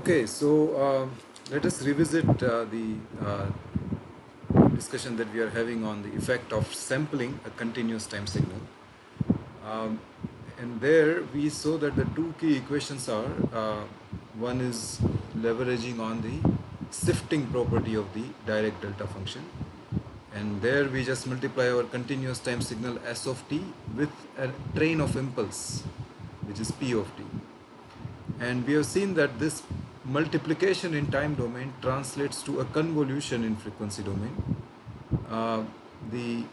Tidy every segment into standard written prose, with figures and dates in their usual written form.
Okay, so let us revisit the discussion that we are having on the effect of sampling a continuous time signal. Um, and there we saw that the two key equations are one is leveraging on the shifting property of the direct delta function, and there we just multiply our continuous time signal s of t with a train of impulse which is p of t. And we have seen that this multiplication in time domain translates to a convolution in frequency domain. The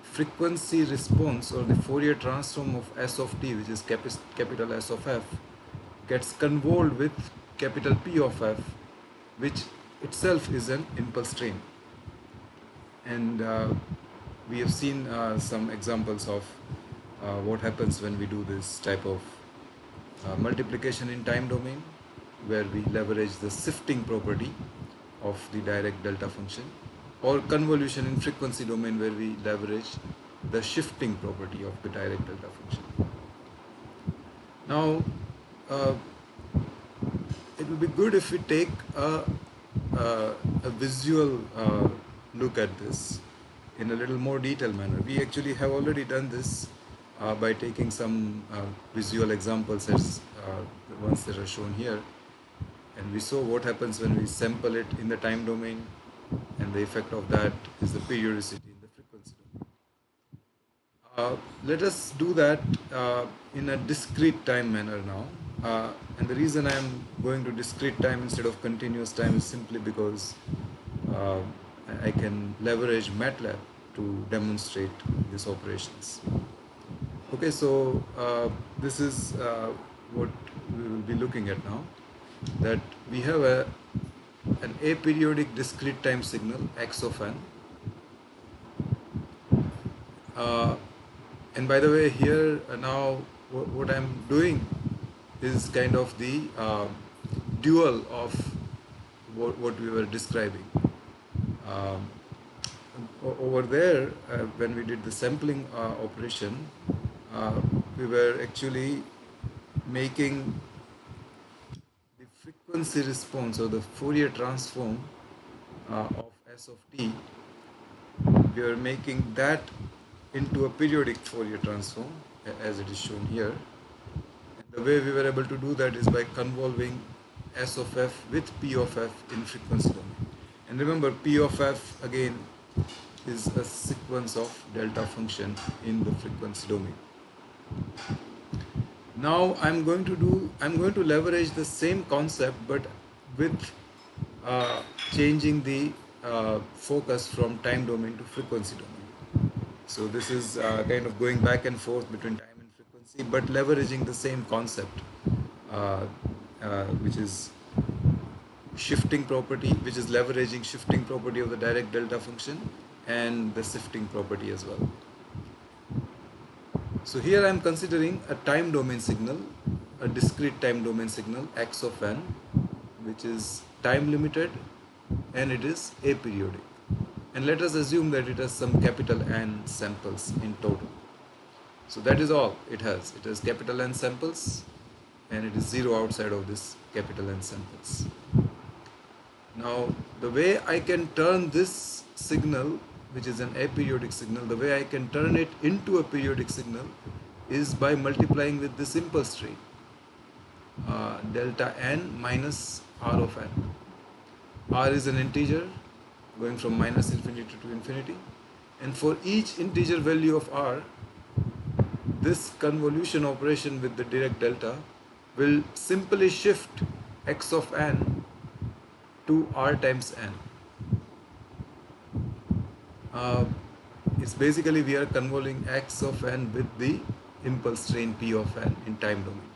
frequency response or the Fourier transform of S of t, which is capital S of f, gets convolved with capital P of f, which itself is an impulse train. And we have seen some examples of what happens when we do this type of multiplication in time domain, where we leverage the shifting property of the direct delta function, or convolution in frequency domain, where we leverage the shifting property of the direct delta function. Now, uh, it will be good if we take a visual look at this in a little more detailed manner. We actually have already done this by taking some visual examples as the ones that are shown here, and we saw what happens when we sample it in the time domain, and the effect of that is the periodicity in the frequency domain. Let us do that in a discrete time manner now. And the reason I am going to discrete time instead of continuous time is simply because uh, I can leverage MATLAB to demonstrate these operations. Okay, so this is what we will be looking at now. That we have an aperiodic discrete time signal x of n. Uh, and by the way, here now what I'm doing is kind of the dual of what we were describing. Um, Over there, when we did the sampling operation, we were actually making the frequency response or the Fourier transform of S of t. We are making that into a periodic Fourier transform as it is shown here. And the way we were able to do that is by convolving S of f with P of f in frequency domain. And remember, P of f again is a sequence of delta function in the frequency domain. Now I'm going to leverage the same concept, but with changing the focus from time domain to frequency domain. So this is kind of going back and forth between time and frequency, but leveraging the same concept, which is shifting property, which is leveraging shifting property of the direct delta function and the shifting property as well. So here I am considering a time domain signal, a discrete time domain signal x of n, which is time limited and it is aperiodic. And let us assume that it has some capital N samples in total. So that is all it has. It has capital N samples and it is zero outside of this capital N samples. Now the way I can turn this signal, which is an aperiodic signal, the way I can turn it into a periodic signal is by multiplying with this impulse train, delta n minus r of n. R is an integer going from minus infinity to infinity, and for each integer value of r, this convolution operation with the direct delta will simply shift x of n to r times n. It's basically we are convolving x of n with the impulse train p of n in time domain,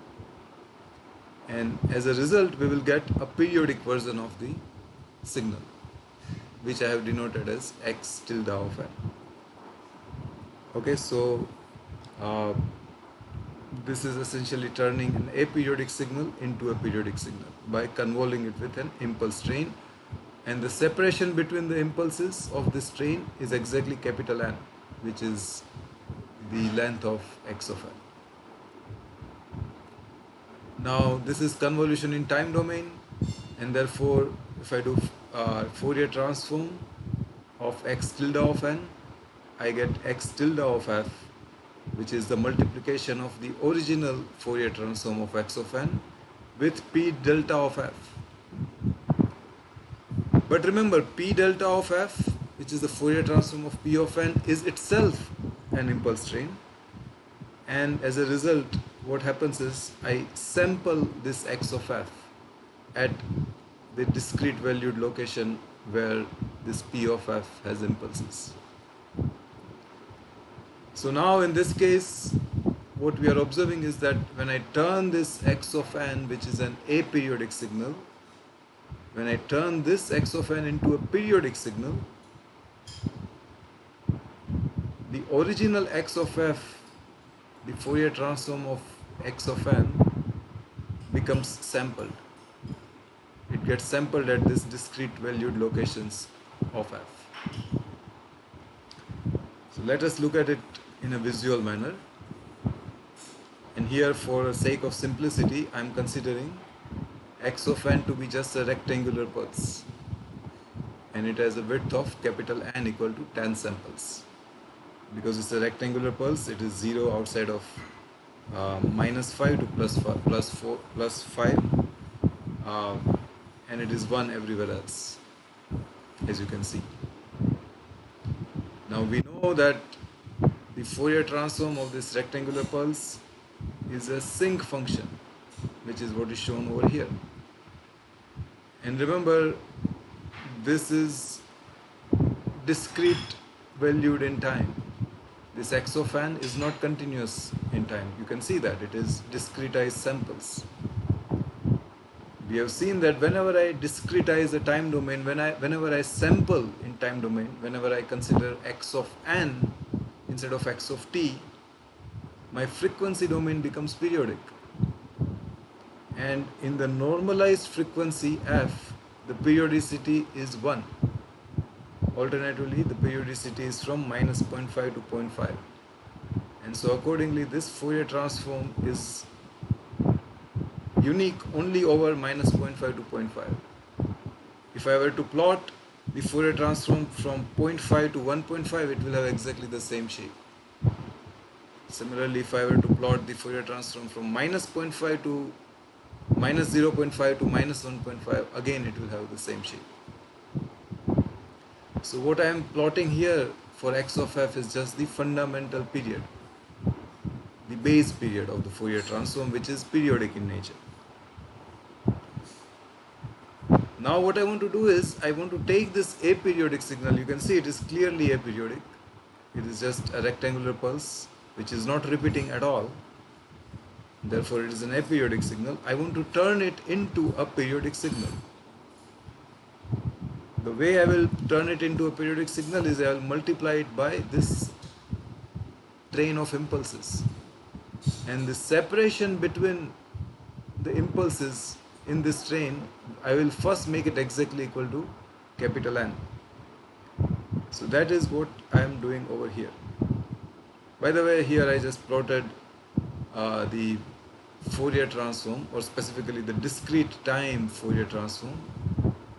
and as a result we will get a periodic version of the signal, which I have denoted as x tilde of n. Okay, so this is essentially turning an aperiodic signal into a periodic signal by convolving it with an impulse train, and the separation between the impulses of this train is exactly capital N, which is the length of x of n. Now this is convolution in time domain. and therefore if I do Fourier transform of x tilde of n, I get x tilde of f, which is the multiplication of the original Fourier transform of x of n with p delta of f. But remember, p delta of f, which is the Fourier transform of p of n, is itself an impulse train, and as a result what happens is I sample this x of f at the discrete valued location where this p of f has impulses. So now in this case what we are observing is that when I turn this x of n, which is an aperiodic signal, when I turn this x of n into a periodic signal, the original x of f, the Fourier transform of x of n, becomes sampled. It gets sampled at this discrete valued locations of f. So let us look at it in a visual manner. And here, for the sake of simplicity, I am considering x of n to be just a rectangular pulse, and it has a width of capital N equal to 10 samples. Because it's a rectangular pulse, it is 0 outside of -5 to +5, and it is 1 everywhere else, as you can see. Now we know that the Fourier transform of this rectangular pulse is a sinc function, which is what is shown over here. And remember, this is discrete valued in time. This x of n is not continuous in time. You can see that it is discretized samples. We have seen that whenever I discretize a time domain, whenever I sample in time domain, whenever I consider x of n instead of x of t, my frequency domain becomes periodic. And in the normalized frequency f, the periodicity is 1. Alternatively, the periodicity is from -0.5 to 0.5. And so accordingly, this Fourier transform is unique only over -0.5 to 0.5. If I were to plot the Fourier transform from 0.5 to 1.5, it will have exactly the same shape. Similarly, if I were to plot the Fourier transform from -0.5 to -0.5 to -1.5, again it will have the same shape. So what I am plotting here for x of f is just the fundamental period, the base period of the Fourier transform, which is periodic in nature. Now what I want to do is, I want to take this aperiodic signal. You can see it is clearly aperiodic. It is just a rectangular pulse which is not repeating at all. Therefore it is an aperiodic signal. I want to turn it into a periodic signal. The way I will turn it into a periodic signal is I will multiply it by this train of impulses. And the separation between the impulses in this train, I will first make it exactly equal to capital N. So that is what I am doing over here. By the way, here I just plotted the Fourier transform, or specifically the discrete time Fourier transform,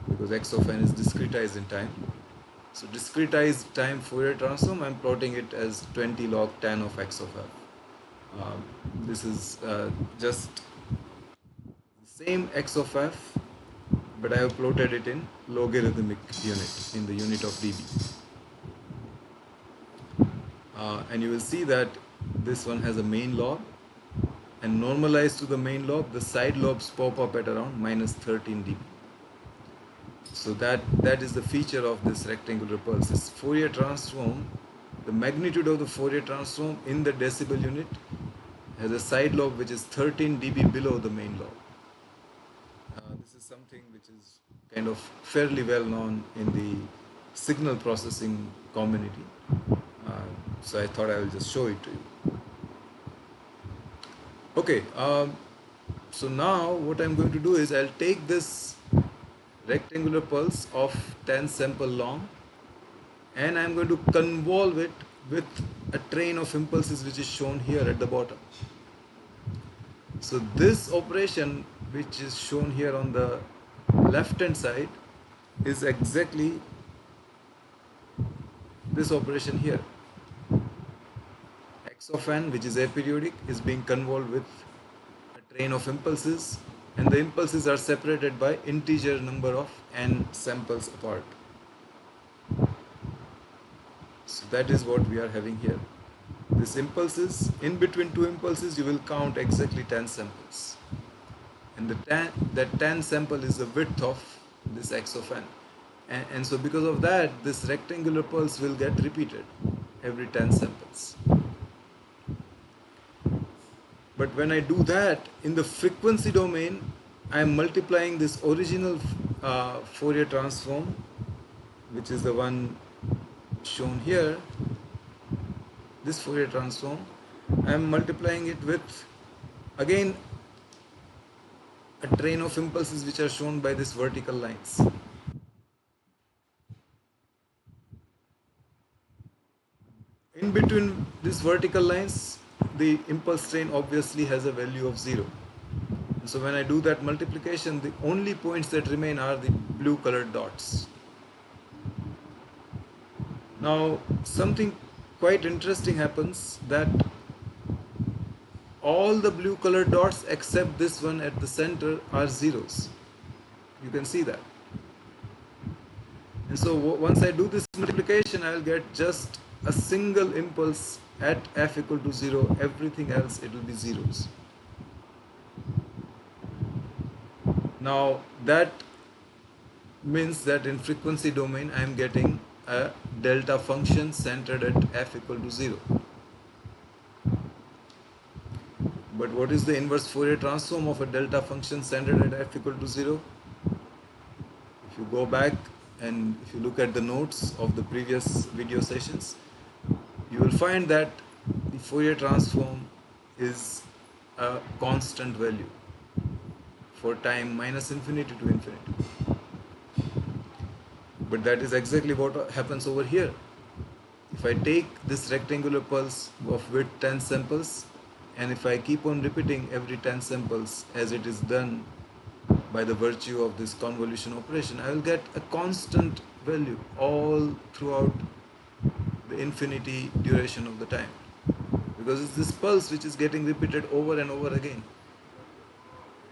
because x of n is discretized in time. So discretized time Fourier transform, I am plotting it as 20 log tan of x of f. This is just the same x of f, but I have plotted it in logarithmic unit, in the unit of dB. And you will see that this one has a main lobe, and normalized to the main lobe, the side lobes pop up at around -13 dB. So that is the feature of this rectangular pulse. This Fourier transform, the magnitude of the Fourier transform in the decibel unit has a side lobe which is 13 dB below the main lobe. This is something which is kind of fairly well known in the signal processing community. So I thought I will just show it to you. Okay, so now what I'm going to do is I'll take this rectangular pulse of 10 sample long, and I'm going to convolve it with a train of impulses which is shown here at the bottom. So this operation, which is shown here on the left hand side is exactly this operation here. X of n, which is aperiodic, is being convolved with a train of impulses, and the impulses are separated by integer number of n samples apart. So that is what we are having here. This impulses, in between two impulses, you will count exactly 10 samples. And that 10 sample is the width of this x of n. And so because of that, this rectangular pulse will get repeated every 10 samples. But when I do that in the frequency domain, I am multiplying this original Fourier transform, which is the one shown here, this Fourier transform. I am multiplying it with, again, a train of impulses which are shown by these vertical lines. In between these vertical lines, the impulse train obviously has a value of 0. So when I do that multiplication, the only points that remain are the blue colored dots. Now something quite interesting happens, that all the blue colored dots except this one at the center are zeros. You can see that. And so once I do this multiplication, I will get just a single impulse at f equal to 0. Everything else, it will be zeros. Now that means that in frequency domain I am getting a delta function centered at f equal to 0. But what is the inverse Fourier transform of a delta function centered at f equal to 0? If you go back and if you look at the notes of the previous video sessions, you will find that the Fourier transform is a constant value for time minus infinity to infinity. But that is exactly what happens over here. If I take this rectangular pulse of width 10 samples, and if I keep on repeating every 10 samples as it is done by the virtue of this convolution operation, I will get a constant value all throughout the infinity duration of the time, because it's this pulse which is getting repeated over and over again.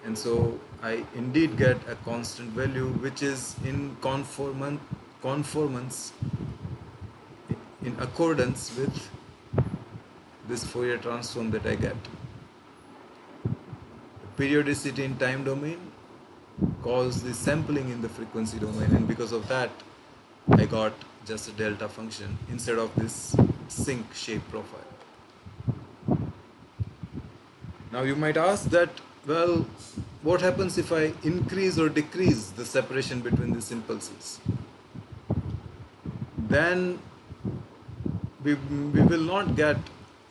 And so I indeed get a constant value which is in conformance, in accordance with this Fourier transform that I get. The periodicity in time domain caused the sampling in the frequency domain, and because of that I got just a delta function instead of this sink shape profile. Now you might ask that, well, what happens if I increase or decrease the separation between these impulses? Then we will not get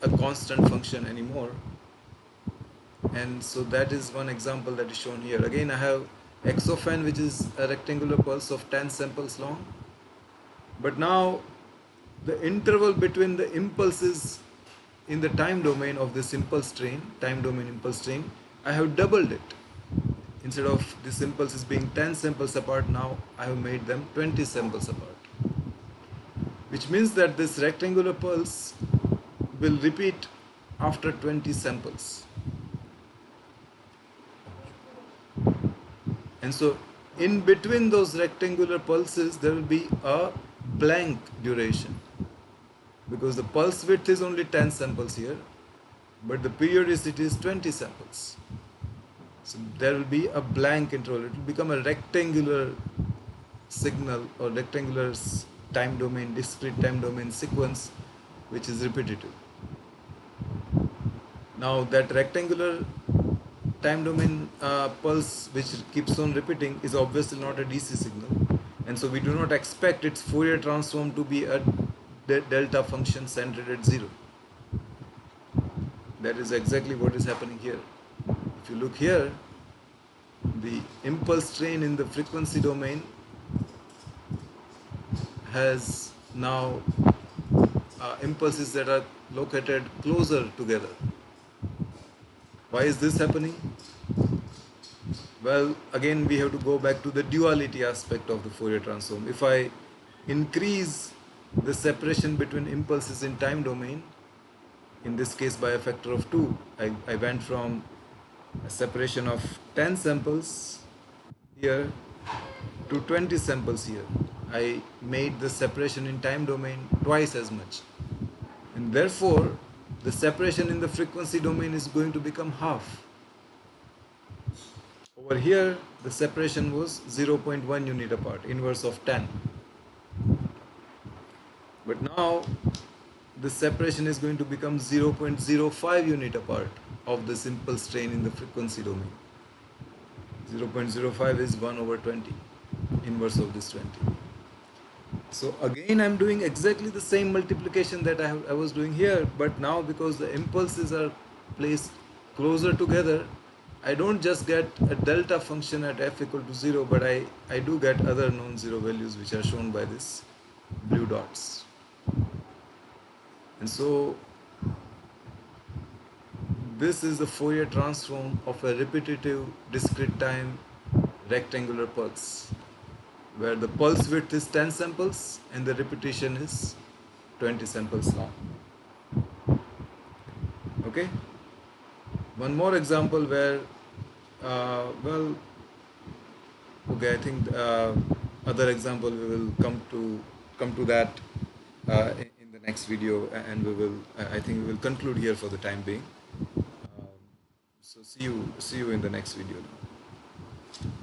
a constant function anymore. And so that is one example that is shown here. Again, I have x of n, which is a rectangular pulse of 10 samples long. But now the interval between the impulses in the time domain of this impulse train, time domain impulse train, I have doubled it. Instead of this impulses being 10 samples apart, now I have made them 20 samples apart. Which means that this rectangular pulse will repeat after 20 samples. And so in between those rectangular pulses there will be a blank duration, because the pulse width is only 10 samples here, but the periodicity is 20 samples. So there will be a blank interval. It will become a rectangular signal or rectangular time domain, discrete time domain sequence which is repetitive. Now that rectangular time domain pulse which keeps on repeating is obviously not a DC signal, and so we do not expect its Fourier transform to be a delta function centered at 0. That is exactly what is happening here. If you look here, the impulse train in the frequency domain has now impulses that are located closer together. Why is this happening? Well, again, we have to go back to the duality aspect of the Fourier transform. If I increase the separation between impulses in time domain, in this case by a factor of 2, I went from a separation of 10 samples here to 20 samples here. I made the separation in time domain twice as much. And therefore, the separation in the frequency domain is going to become half. Over here, the separation was 0.1 unit apart, inverse of 10. But now, the separation is going to become 0.05 unit apart of the simple strain in the frequency domain. 0.05 is 1 over 20, inverse of this 20. So again, I'm doing exactly the same multiplication that I was doing here, but now because the impulses are placed closer together, I don't just get a delta function at f equal to 0, but I do get other non-zero values which are shown by this blue dots. And so this is the Fourier transform of a repetitive discrete time rectangular pulse, where the pulse width is 10 samples and the repetition is 20 samples long. Okay, one more example where well, okay, I think other example we will come to that in the next video, and we will I think we will conclude here for the time being. um, so see you in the next video now.